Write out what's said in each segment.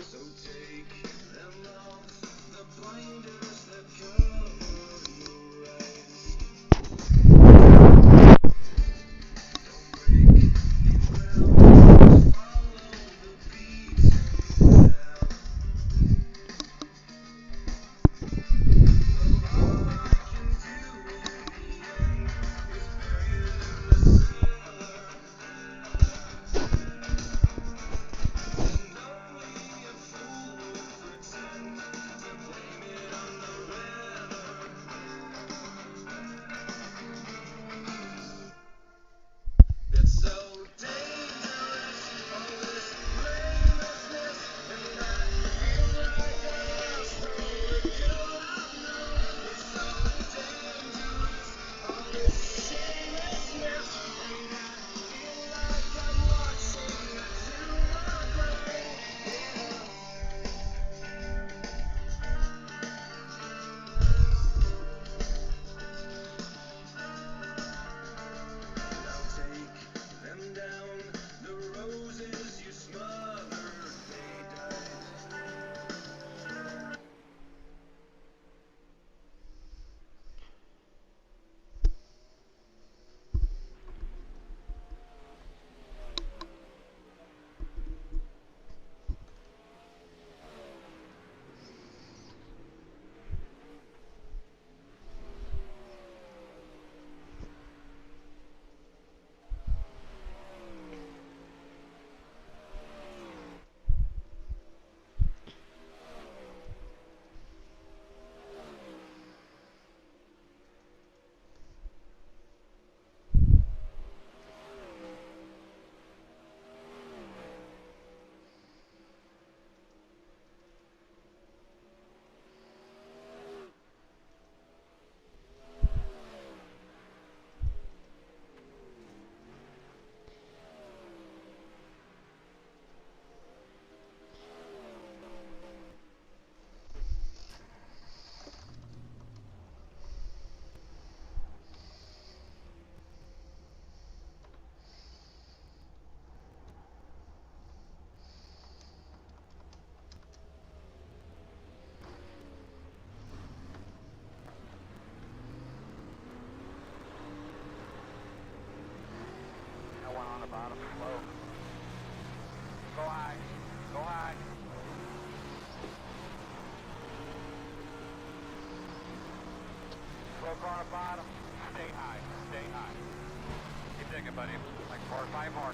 So take them off, the blinders that cover your eyes. Don't break new ground, follow the beat now. Well, all I can do in the end is bury it in the cellar. And only a fool would pretend to blame it on the weather. It's so dangerous, all this blamelessness, and I feel like I lost all the girl I know. It's so dangerous, all this shamelessness, and I feel like I'm watching the till my grave. Now take them down, the roses you smothered, they died. That one on the bottom, slow. Go high, go high. Slow car on the bottom, stay high, stay high. Keep digging, buddy, like 4 or 5 more.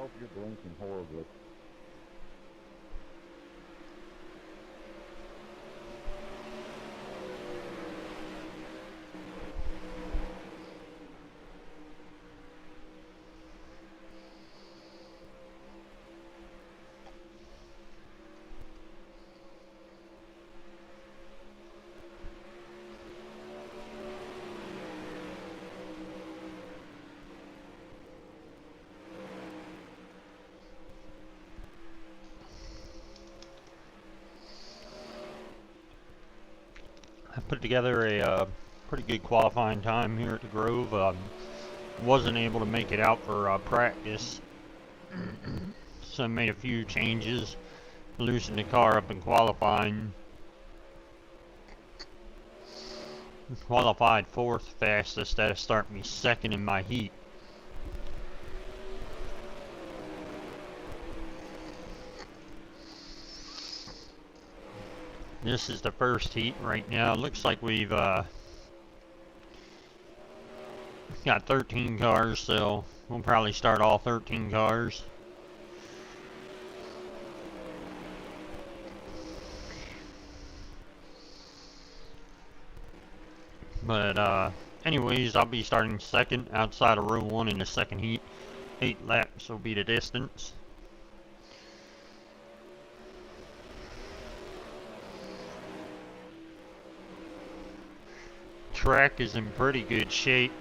hope you're blinking horribly. I put together a pretty good qualifying time here at the Grove. Wasn't able to make it out for practice, so I made a few changes, loosened the car up in qualifying. Qualified 4th fastest. That'll start me 2nd in my heat. This is the first heat right now. It looks like we've got 13 cars, so we'll probably start all 13 cars. But anyways, I'll be starting 2nd outside of row 1 in the 2nd heat. 8 laps will be the distance. Track is in pretty good shape.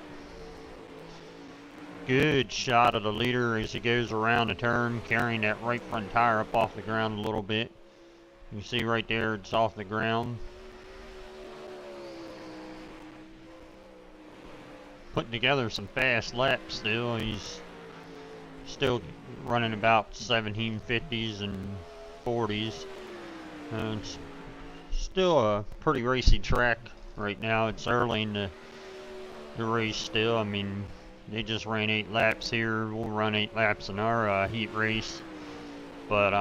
Good shot of the leader as he goes around the turn, carrying that right front tire up off the ground a little bit. You can see right there it's off the ground. Putting together some fast laps still. He's still running about 1750s and 40s. It's still a pretty racy track right now. It's early in the race still. I mean, they just ran 8 laps here. We'll run 8 laps in our heat race. But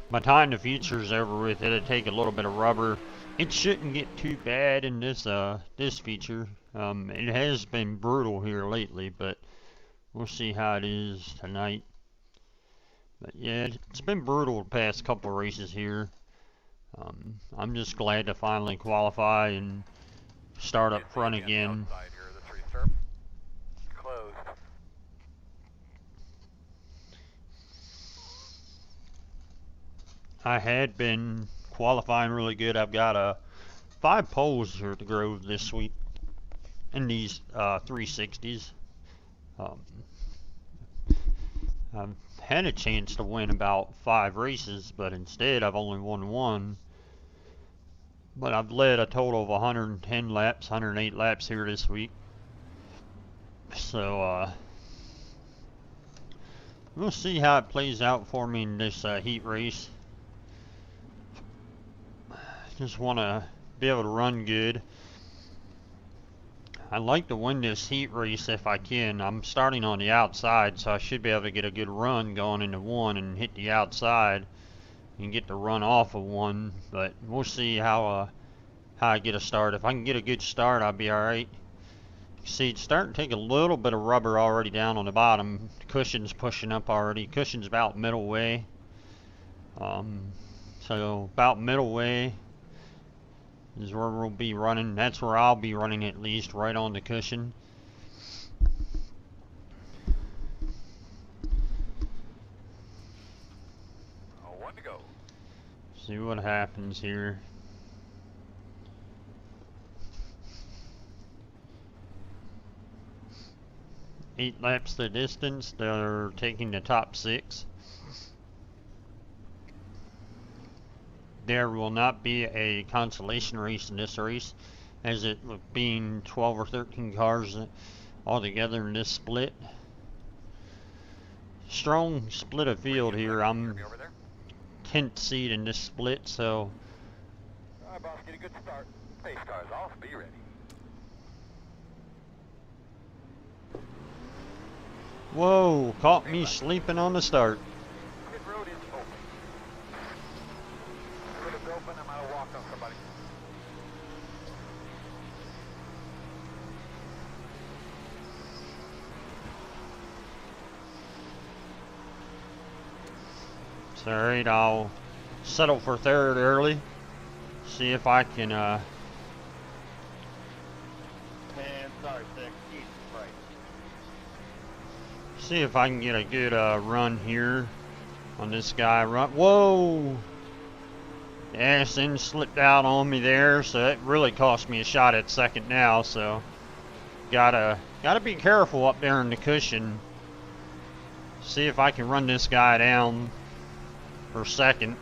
by the time the feature's over with, it'll take a little bit of rubber. It shouldn't get too bad in this this feature. It has been brutal here lately, but we'll see how it is tonight. But yeah, it's been brutal the past couple of races here. I'm just glad to finally qualify and start up front again. I had been qualifying really good. I've got 5 poles here at the Grove this week in these 360s. I've had a chance to win about 5 races, but instead I've only won 1. But I've led a total of 110 laps, 108 laps here this week. So we'll see how it plays out for me in this heat race. Just want to be able to run good. I'd like to win this heat race if I can. I'm starting on the outside, so I should be able to get a good run going into 1 and hit the outside and get the run off of 1. But we'll see how I get a start. If I can get a good start, I'll be alright. See, it's starting to take a little bit of rubber already down on the bottom. The cushion's pushing up already. Cushion's about middle way. So about middle way is where we'll be running. That's where I'll be running, at least, right on the cushion. One to go. See what happens here. Eight laps the distance. They're taking the top 6. There will not be a consolation race in this race, as it being 12 or 13 cars altogether in this split. Strong split of field here. I'm 10th seed in this split, so. Alright, boss, get a good start. Pace cars off, be ready. Whoa, caught me sleeping on the start. Pit road is open. Pit is open, I'm gonna walk on somebody. Alright, I'll settle for third early. See if I can, 10, sorry, 6, Jesus Christ. see if I can get a good run here on this guy. Whoa! The ass end slipped out on me there, so it really cost me a shot at second now, so gotta be careful up there in the cushion. See if I can run this guy down for second.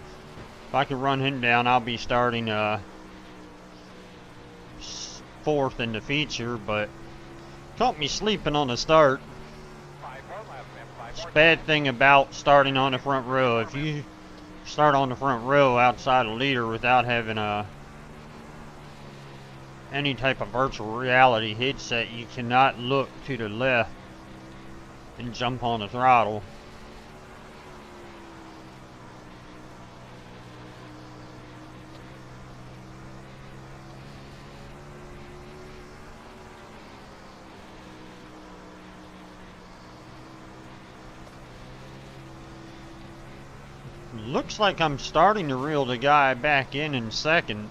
If I can run him down, I'll be starting fourth in the feature, but caught me sleeping on the start. It's a bad thing about starting on the front row. If you start on the front row outside a leader without having any type of virtual reality headset, you cannot look to the left and jump on the throttle. Looks like I'm starting to reel the guy back in second,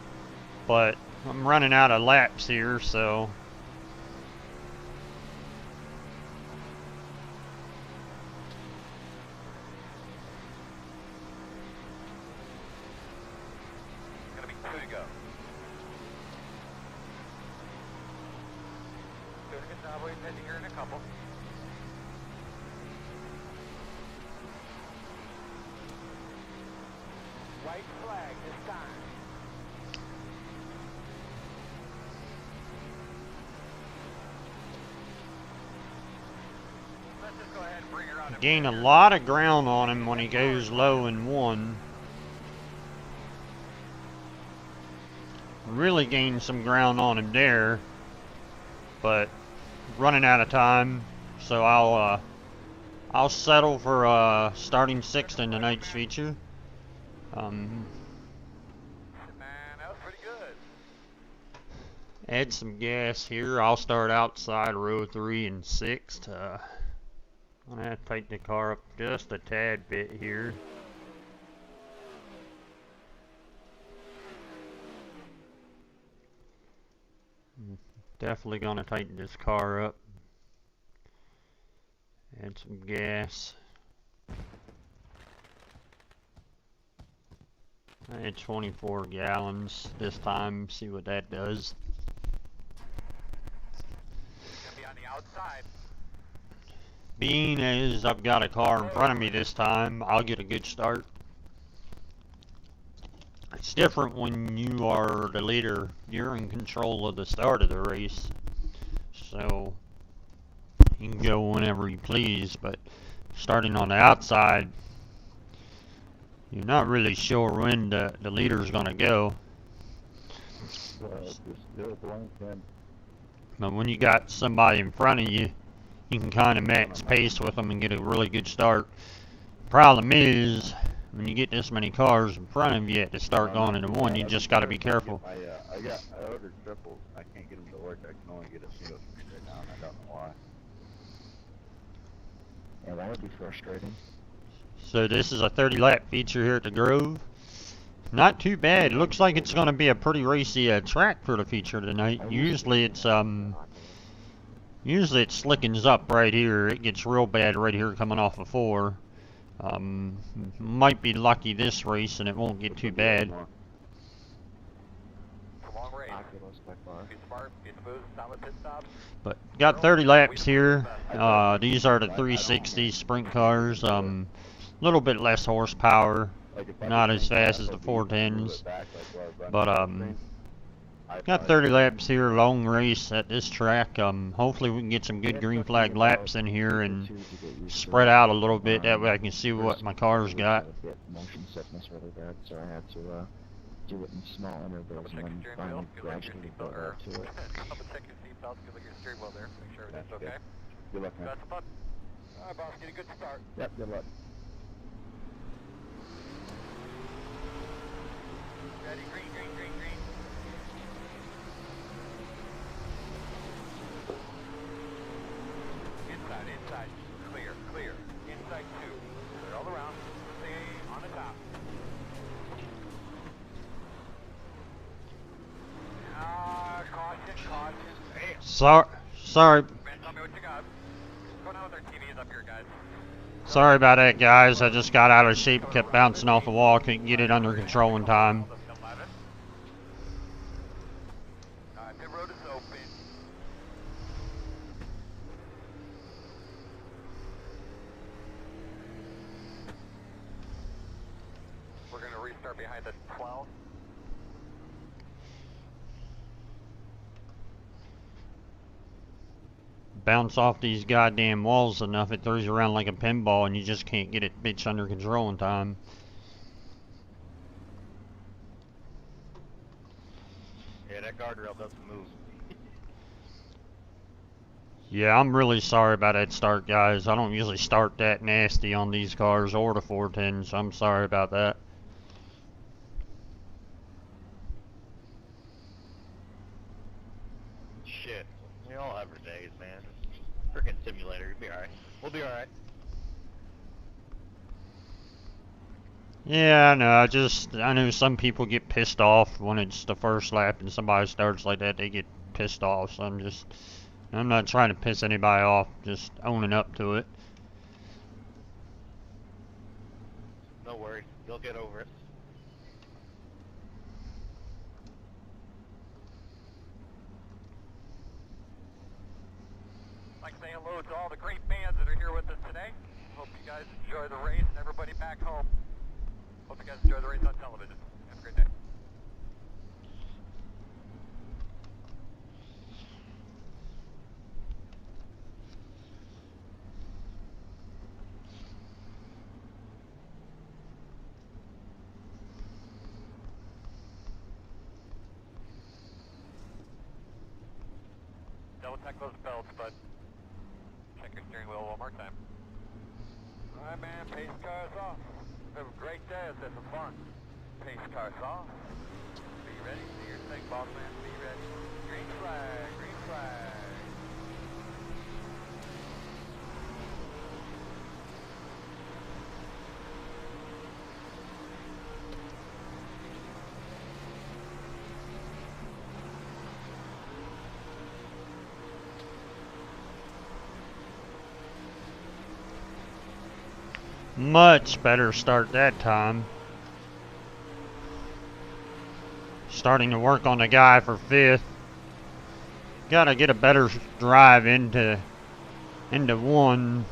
but I'm running out of laps here, so Gonna be 2 to go. Doing a good job waiting here in a couple. White flag this time. Let's just go ahead and bring her out. gain a lot of ground on him when he goes low in one. Really gained some ground on him there, but running out of time, so I'll settle for starting sixth in tonight's feature. Man, that was pretty good. Add some gas here. I'll start outside row 3 and 6. I'm gonna have to tighten the car up just a tad bit here. Definitely gonna tighten this car up. Add some gas. I had 24 gallons this time. See what that does. Gonna be on the outside. Being as I've got a car in front of me this time, I'll get a good start. It's different when you are the leader. You're in control of the start of the race, so you can go whenever you please, but starting on the outside, you're not really sure when the leader's going to go. But when you got somebody in front of you, you can kind of match pace with them and get a really good start. Problem is, when you get this many cars in front of you at the start going into one, you just got to be careful. I ordered triples. I can't get them to work. I can only get a single right now, and I don't know why. Yeah, that would be frustrating. So this is a 30 lap feature here at the Grove. Not too bad. Looks like it's going to be a pretty racy track for the feature tonight. Usually it slickens up right here. It gets real bad right here coming off of 4. Might be lucky this race and it won't get too bad. It's a long race. Be smart, be smooth, stop at pit stops. But got 30 laps here. These are the 360 sprint cars. Little bit less horsepower, not as fast as the 410s, but got 30 laps here, long race at this track. Hopefully we can get some good green flag laps in here and spread out a little bit, that way I can see what my car's got. Motion sickness really bad, so I had to do it in small intervals and then finally gradually go back to it. Double check your seatbelts, good look at your steering wheel there, make sure everything's okay. Good luck, man. Got some fun. Alright, boss, get a good start. Yep, good luck. Ready, green, green, green, green. Inside, inside, clear, clear. Inside 2, clear all around. Stay on the top. Sorry. Man, tell me what you got. What's going on with our TVs up here, guys? Sorry about that, guys. I just got out of shape, kept bouncing off the wall, couldn't get it under control in time. Alright, pit road is open. We're gonna restart behind the 12. Bounce off these goddamn walls enough, it throws you around like a pinball, and you just can't get it bitch under control in time. Yeah, that guardrail doesn't move. Yeah, I'm really sorry about that start, guys. I don't usually start that nasty on these cars or the 410s, so I'm sorry about that. Shit. We all have our days, man. Freaking simulator. You'll be alright. We'll be alright. Yeah, I know. I know some people get pissed off when it's the first lap and somebody starts like that. They get pissed off. So I'm not trying to piss anybody off. Just owning up to it. No worries. You'll get over it. I'd like to say hello to all the great fans that are here with us today. Hope you guys enjoy the race and everybody back home. Hope you guys enjoy the race on television. Have a great day. Double check those belts, but check your steering wheel one more time. Alright, man, pace car's off. Have a great day. Let's have some fun. Pace car's off. Be ready. Do your thing, boss man. Be ready. Green flag. Green flag. Much better start that time. Starting to work on the guy for 5th. Gotta get a better drive into 1.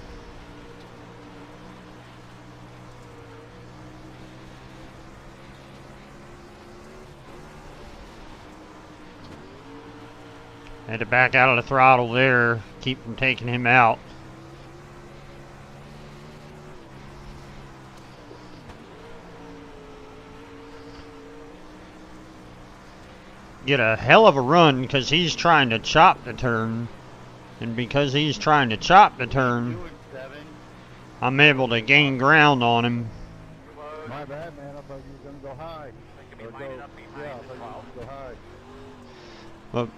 Had to back out of the throttle there, keep from taking him out. Get a hell of a run because he's trying to chop the turn, and because he's trying to chop the turn, I'm able to gain ground on him. My bad, man. I thought you were going to go high. Be lining up behind Yeah, I the thought you 12. were going to go high. But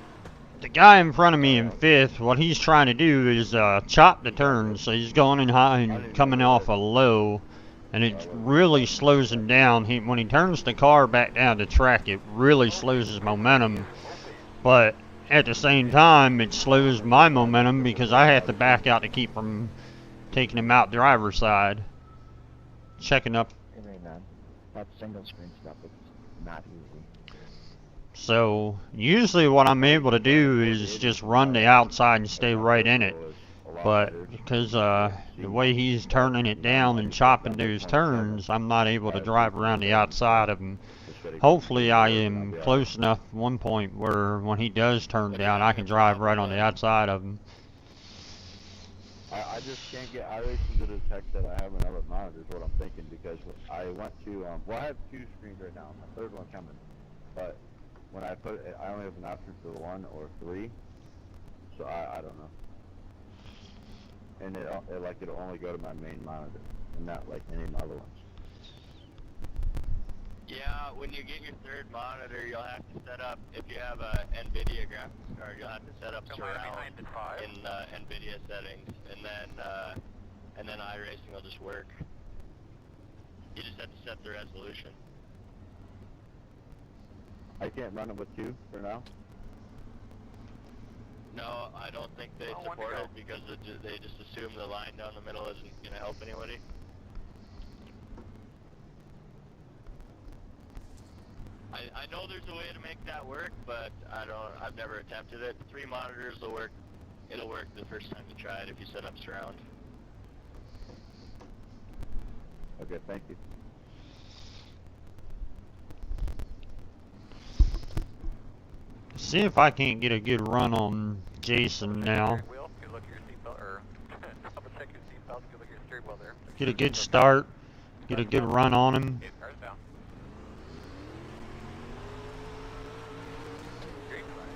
the guy in front of me in 5th, what he's trying to do is chop the turn, so he's going in high and coming off a low, and it really slows him down. When he turns the car back down the track, it really slows his momentum, but at the same time, it slows my momentum because I have to back out to keep from taking him out driver's side. Checking up. I mean, that single screen stuff is not easy. So usually what I'm able to do is just run the outside and stay right in it. But because the way he's turning it down and chopping those turns, I'm not able to drive around the outside of him. Hopefully I am close enough at one point where when he does turn down, I can drive right on the outside of him. I just can't get iracing to detect that I have another monitor is what I'm thinking, because I went to, well, I have 2 screens right now, my 3rd one coming, but when I put it, I only have an option for 1 or 3, so I don't know. And it'll only go to my main monitor, and not like any of my other ones. Yeah, when you get your 3rd monitor, you'll have to set up, if you have a NVIDIA graphics card, you'll have to set up Come right surround behind the 5. in NVIDIA settings, and then iracing will just work. You just have to set the resolution. I can't run it with 2 for now. No, I don't think they I want to support go. it because they just assume the line down the middle isn't going to help anybody. I know there's a way to make that work, but I've never attempted it. 3 monitors will work. It'll work the first time you try it if you set up surround. Okay, thank you. See if I can't get a good run on Jason now. Steering wheel, good look at your seatbelt, or double check your seatbelt, good look at your steering wheel there. Get a good start. Get a good run on him. Okay, car's down. Green flag.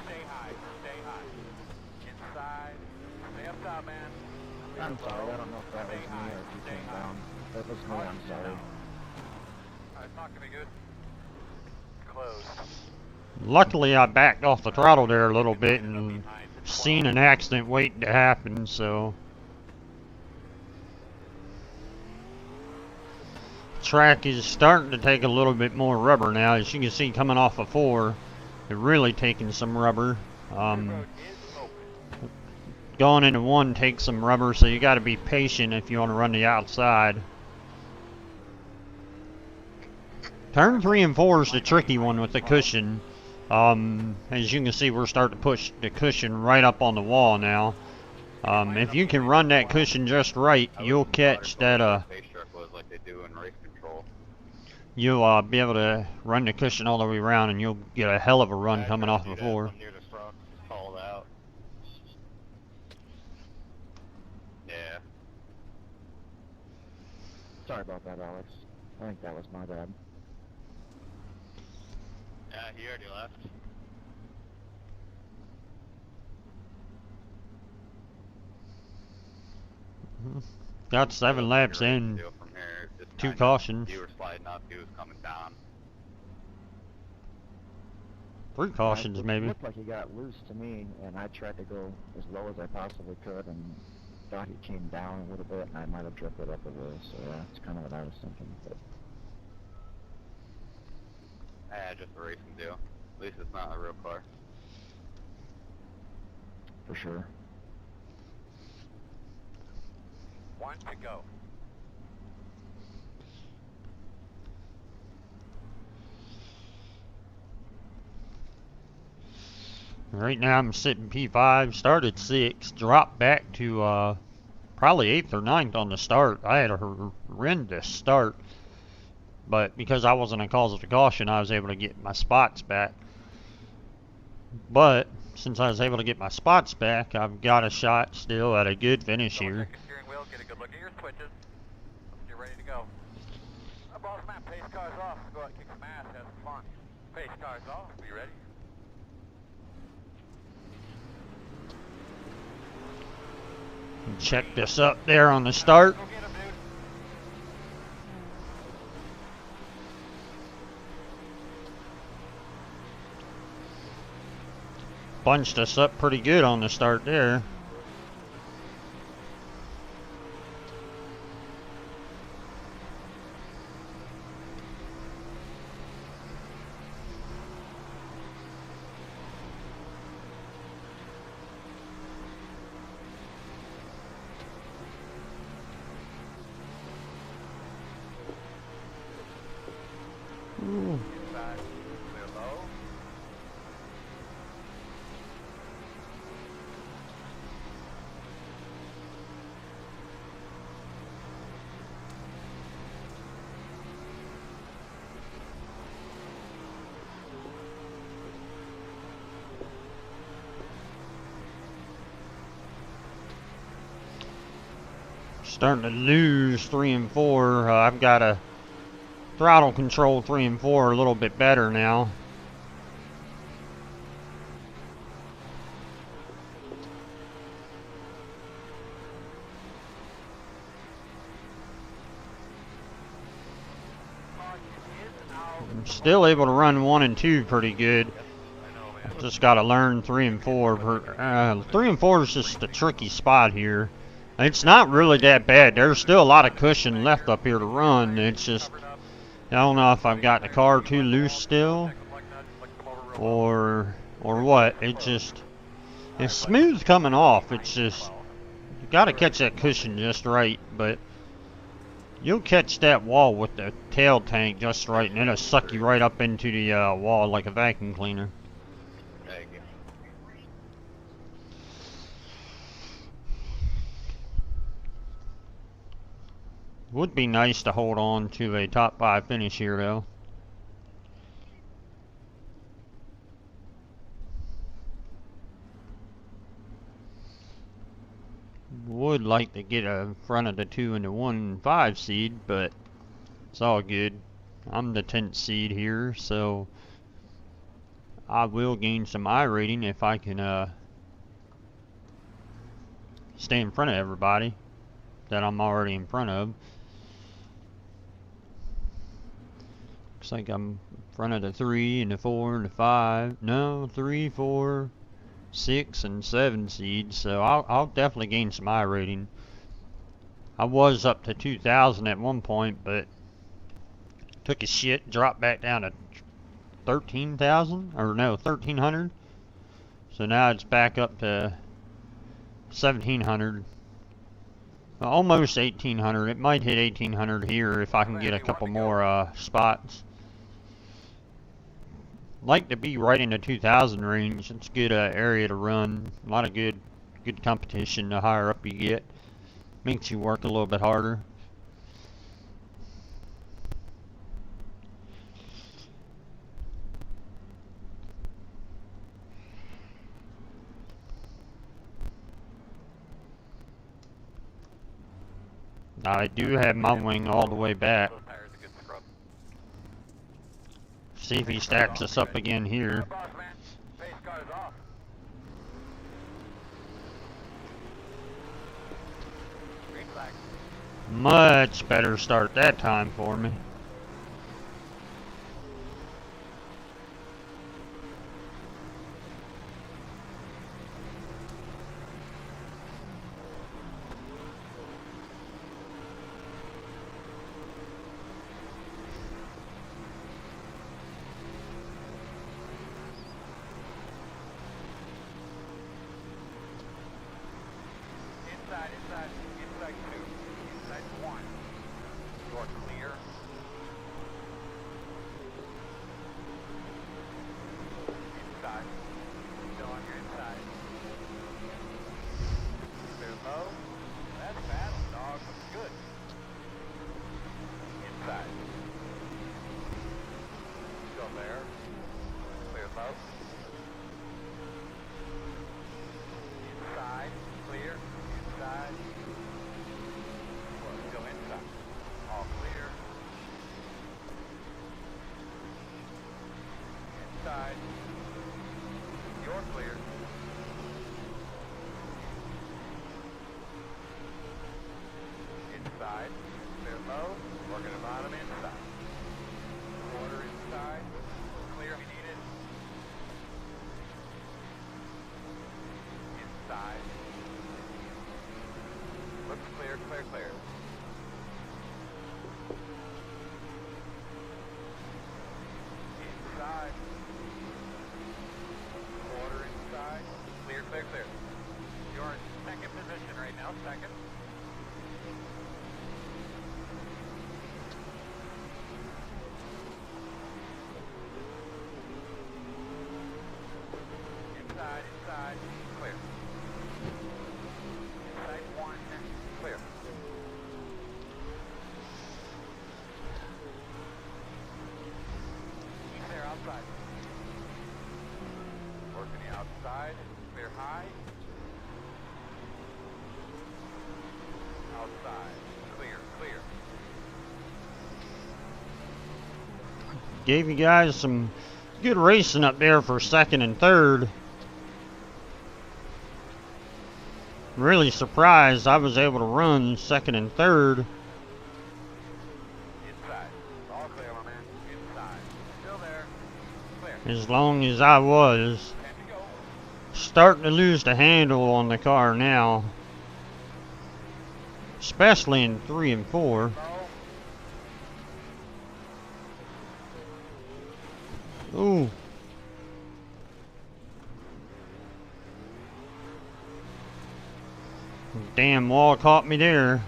Stay high, stay high. Inside, stay up top, man. I'm sorry, I don't know if that was Stay me high, or if you stay came high. down. That was me, I'm sorry. Alright, talk to me, good. Close. Luckily, I backed off the throttle there a little bit and seen an accident waiting to happen, so. Track is starting to take a little bit more rubber now. As you can see, coming off of 4, they're really taking some rubber. Road is open. Going into 1 takes some rubber, so you got to be patient if you want to run the outside. Turn 3 and 4 is the tricky one with the cushion. As you can see, we're starting to push the cushion right up on the wall now. If you can run that cushion just right, you'll catch that. Space truck was like they do in race control. You'll be able to run the cushion all the way around, and you'll get a hell of a run coming off of 4. Near the front, called out. Yeah. Sorry about that, Alex. I think that was my bad. Yeah, he already left. Got 7 laps in, From here, just 2 kinda- cautions. You were sliding up, he was coming down. 3 cautions It maybe. looked like he got loose to me, and I tried to go as low as I possibly could, and thought he came down a little bit, and I might have drifted up a little, so yeah, that's kind of what I was thinking, but... Just a racing deal. At least it's not a real car. For sure. 1 to go. Right now I'm sitting P5, started 6, dropped back to probably 8th or 9th on the start. I had a horrendous start, but because I wasn't a cause of the caution, I was able to get my spots back. But since I was able to get my spots back, I've got a shot still at a good finish Double here. check your steering wheel, get a good look at your switches. Get ready to go. Boss man, pace cars off. Go out, kick some ass, have some fun. Pace cars off, be ready. Check this up there on the start. Go get him, dude. Bunched us up pretty good on the start there. Ooh. Inside, clear low. Starting to lose 3 and 4. I've got to throttle control 3 and 4 a little bit better now. I'm still able to run 1 and 2 pretty good. I know, man. Just gotta learn 3 and 4. 3 and 4 is just a tricky spot here. It's not really that bad. There's still a lot of cushion left up here to run. It's just, I don't know if I've got the car too loose still, or what. It's smooth coming off. It's just, you gotta catch that cushion just right, but you'll catch that wall with the tail tank just right, and it'll suck you right up into the wall like a vacuum cleaner. Thank you. Would be nice to hold on to a top 5 finish here though. Would like to get in front of the 2 and the 1 and 5 seed, but it's all good. I'm the 10th seed here, so I will gain some I rating if I can stay in front of everybody that I'm already in front of. Looks like I'm in front of the 3 and the 4 and the 5. No, 3, 4, 6, and 7 seeds, so I'll definitely gain some I rating. I was up to 2,000 at one point, but took a shit, dropped back down to 13,000, or no, 1,300. So now it's back up to 1,700. Almost 1,800. It might hit 1,800 here if I can get a couple more spots. Like to be right in the 2,000 range. It's a good area to run. A lot of good competition. The higher up you get, makes you work a little bit harder. I do have my wing all the way back. See if he stacks us up again here. Much better start that time for me. Gave you guys some good racing up there for second and third. Really surprised I was able to run second and third. Inside. All clear, my man. Inside. Still there. Clear. As long as I was. 10 starting to lose the handle on the car now, especially in 3 and 4. Ooh. Damn wall caught me there.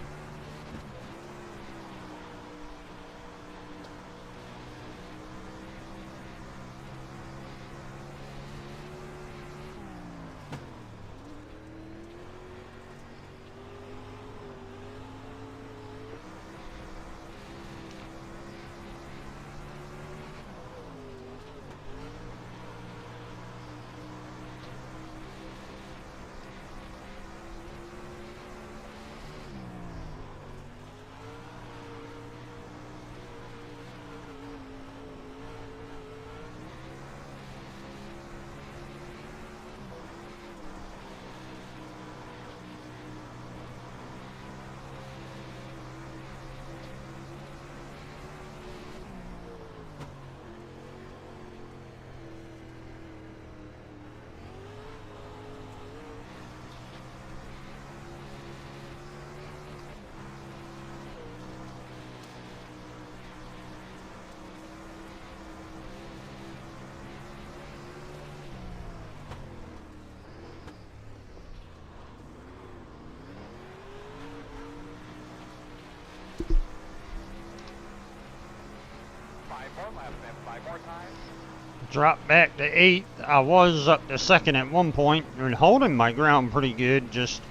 Dropped back to 8th. I was up to 2nd at one point and holding my ground pretty good. Just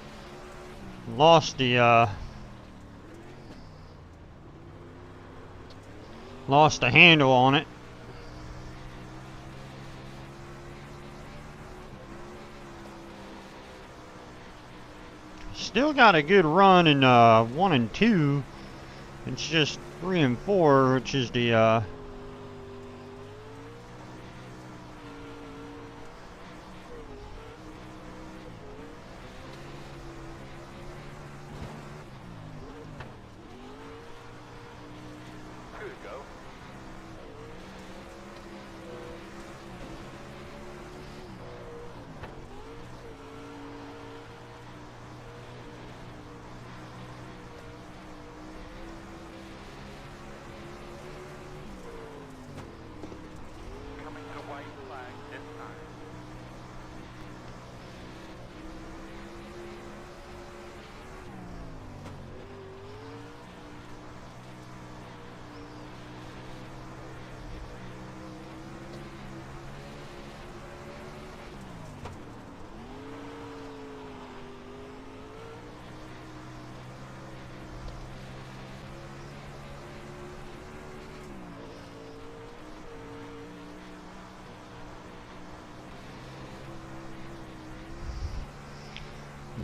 lost the handle on it. Still got a good run in 1 and 2. It's just 3 and 4, which is the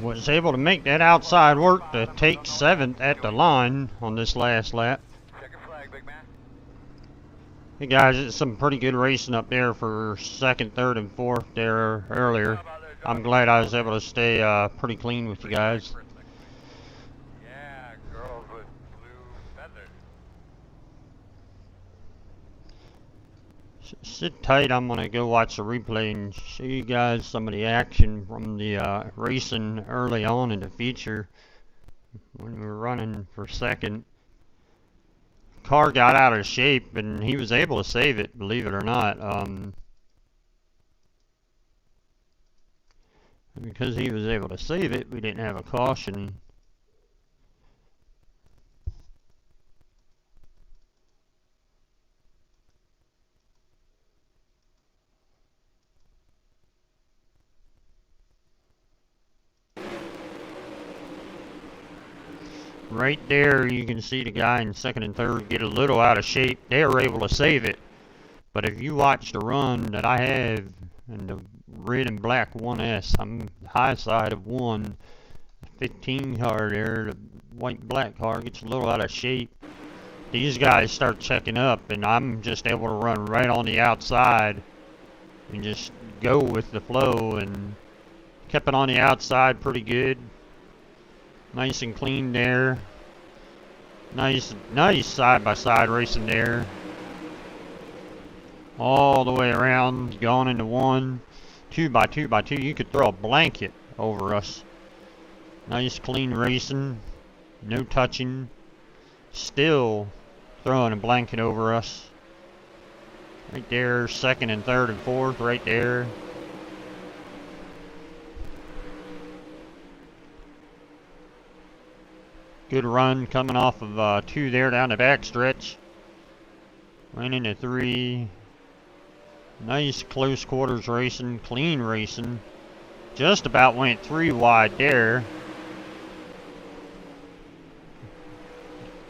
was able to make that outside work to take 7th at the line on this last lap. Check your flag, big man. Hey guys, it's some pretty good racing up there for 2nd, 3rd, and 4th there earlier. I'm glad I was able to stay pretty clean with you guys. Yeah, girls with blue feathers. Sit tight, I'm going to go watch the replay and show you guys some of the action from the racing early on in the feature when we were running for 2nd. Car got out of shape and he was able to save it, believe it or not. Because he was able to save it, we didn't have a caution. Right there you can see the guy in 2nd and 3rd get a little out of shape. They were able to save it. But if you watch the run that I have in the red and black 1S, I'm high side of 1, 15 car there, the white black car gets a little out of shape. These guys start checking up and I'm just able to run right on the outside and just go with the flow, and kept it on the outside pretty good. Nice and clean there. Nice side-by-side racing there. All the way around, going into 1. 2 by 2 by 2. You could throw a blanket over us. Nice clean racing, no touching. Still throwing a blanket over us. Right there, second and third and fourth, right there. Good run coming off of 2 there down the back stretch. Went into 3. Nice close quarters racing, clean racing. Just about went 3 wide there.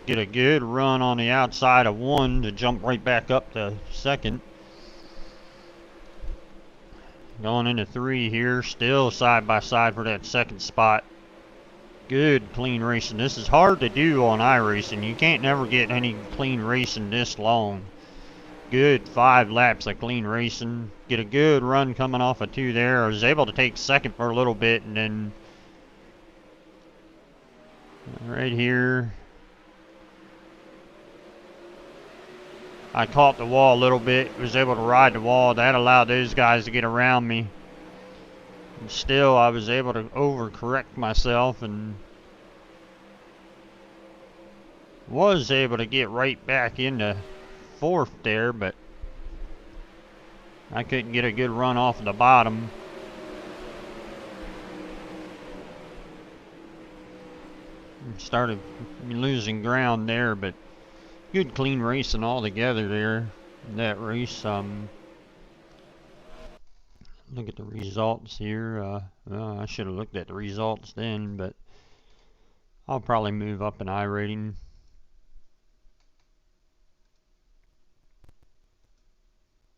Get a good run on the outside of 1 to jump right back up to second. Going into 3 here, still side by side for that second spot. Good clean racing. This is hard to do on iRacing. You can't never get any clean racing this long. Good 5 laps of clean racing. Get a good run coming off of 2 there. I was able to take second for a little bit, and then right here I caught the wall a little bit. Was able to ride the wall. That allowed those guys to get around me. And still, I was able to overcorrect myself and was able to get right back into 4th there, but I couldn't get a good run off of the bottom. Started losing ground there, but good clean racing all together there in that race. Look at the results here. I should have looked at the results then, but I'll probably move up in iRating.